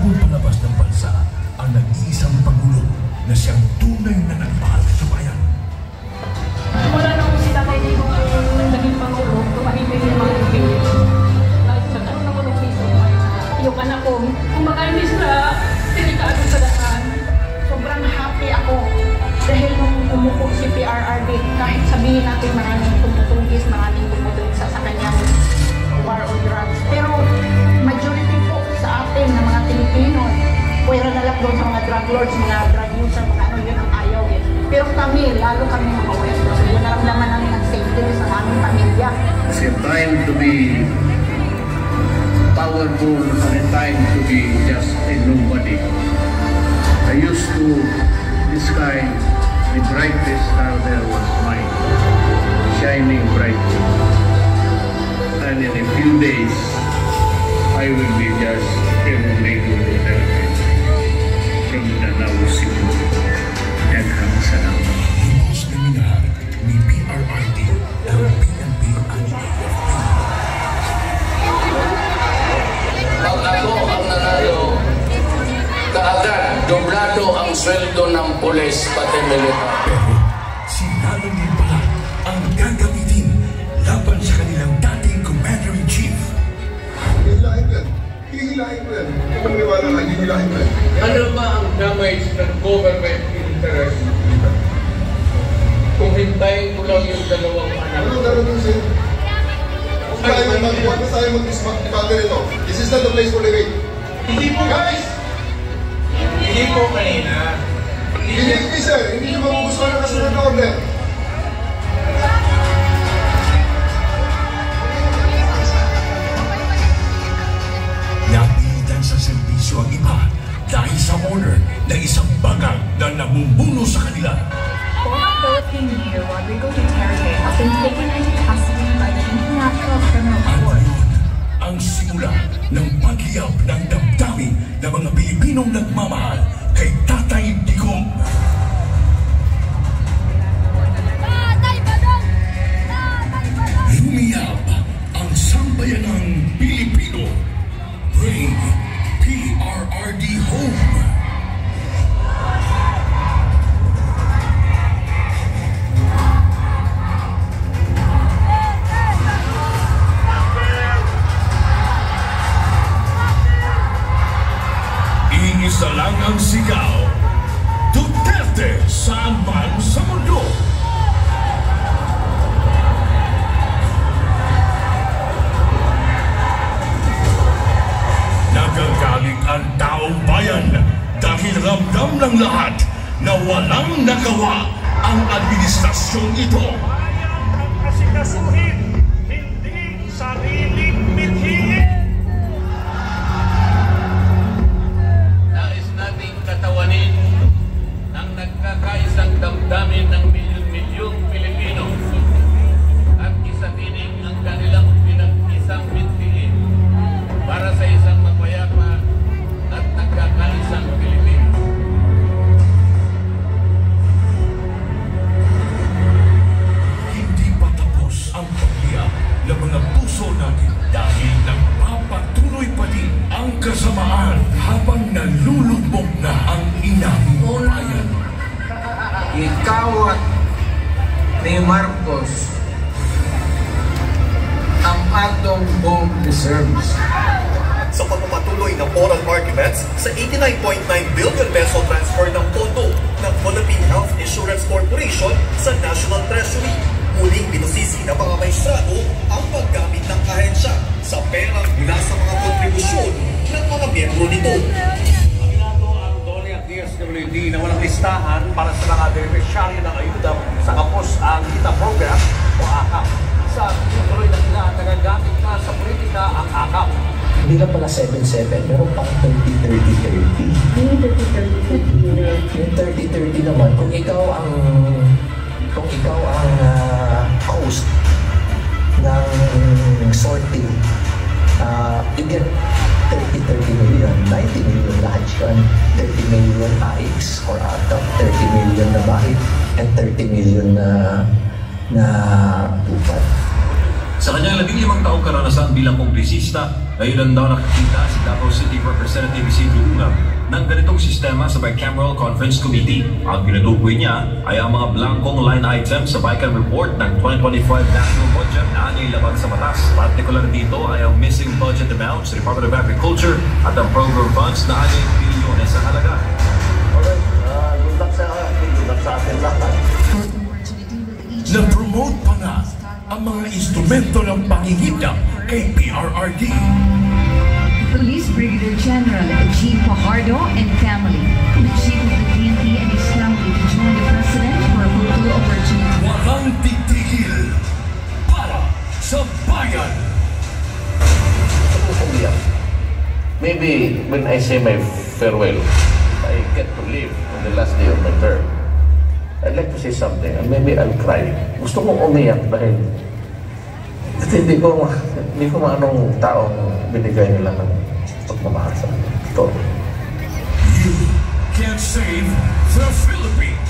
bagong palabas ng bansa ang nag-iisang Pangulo na siyang tunay na nagmahal sa bayan. Wala na kung sila kayo kung naging Pangulo, tumahimik yung mga ibig. Nagkakaroon naman ng piso. Yung anak ko, kumakain sila, delikado sa daan. Sobrang happy ako dahil nung umupo si PRRD, kahit sabihin natin maraming tumutungkis, maraming tumutungkis sa kanyang war on drugs. Pero majority po sa atin na mga Pilipino, pwera na lang doon sa mga drug lords, mga drug user, mga ano, yun ang ayaw eh. Pero kami, lalo kami mga West, so yun naramdaman namin ang safety sa aming pamilya. It's a time to be powerful and a time to be just a nobody. I used to describe the brightest star there was mine, shining brightly. And in a few days, I will be just a regular Duterte from Danau Cebu. Daghang salamat. Lubos na minahal ni PRRD ang PNP at AFP. Pag ako ang nanalo, kaagad doblado ang sweldo ng pulis pati militar. Pero si Lalong pala ang gagamitin laban sa kanilang dating Commander-in-Chief. Hihilahin ko yan. Hihilahin ko yan. Kung maniwala ka, hihilahin ko yan. Ano ba ang damage ng government interest? Kung hintayin ko lang yung dalawang anak. Ano darating sa'yo? Huwag tayo mag-dismantle ito. This is not the place for debate. Hindi po, Guys! hindi po kanina. Hindi, sir. Hindi nyo magugustuhan ang kasunod na order. Napilitan sa serbisyo ang iba dahil sa order na isang bagang na namumuno sa kanila. Former Philippine leader Rodrigo Duterte has been taken into custody by the International Criminal At Court. yun ang simula ng paghiyap ng damdamin ng mga Pilipinong nagmamahal kay Tatay Digong. Lumiyap ang sambayanang Pilipino. Bring PRRD home. Iisa lang ang sigaw. Duterte saan man sa mundo. Nagagalit ang taong bayan dahil ramdam ng lahat na walang nagawa ang administrasyong ito. Asikasuhin, hindi sariling mithiin. Nais nating katawanin ng nagkakaisang damdamin ng milyon-milyong Pilipino at isatinig ang kanilang pinag-isang mithiin para sa isang mapayapa at nagkakaisang Pilipino. Hindi pa tapos ang pagbiyak ng mga puso natin dahil nagpapatuloy pa din ang kasamaan habang nalulubog na ang inang bayan. Ikaw at ni Marcos ang atong buong reserves. Sa pagpapatuloy ng oral arguments sa 89.9 billion peso transfer ng pondo ng Philippine Health Insurance Corporation sa National Treasury. Muling binusisi ng mga maestrado ang paggamit ng ahensya sa perang mula sa mga kontribusyon ng mga miyembro nito. Aminado ang Dole at DSWD na walang listahan para sa mga beneficiaryo ng ayuda sa kapos ang kita program o AKAP. Sa tuloy na nila nagagamit na sa politika ang AKAP. Hindi lang pala 7-7, meron pang 30-30-30. Yung 30-30 Yung 30-30 naman, kung ikaw ang host ng sorting, you get 30 million, 90 million lahat yun. 30 million AX or ATAP, 30 million na bahid, and 30 million na upat. Sa kanyang 15 taong karanasan bilang kongresista, Ngayon daw nakikita si Davao City Representative Isidro Luna ng ganitong sistema sa Bicameral Conference Committee. Ang tinutukoy niya ay ang mga blankong line items sa BICAM report ng 2025 National Budget na anyay labag sa batas. Partikular dito ay ang missing budget amounts sa Department of Agriculture at ang program funds na anyay bilyones sa halaga. Alright, good luck sa atin lahat. Na-promote pa nga ang mga instrumento ng pangingitang kay PRRD. Police Brigadier General G. Fajardo and family, the chief of the PNP and his family to join the president for a photo opportunity. Walang titigil para sa bayan. Maybe when I say my farewell, I get to live on the last day of my term. I'd like to say something and maybe I'll cry. Gusto kong umiyak dahil hindi ko anong taong binigay nila ng pagmamahal sa akin. Ito. You can't save the Philippines.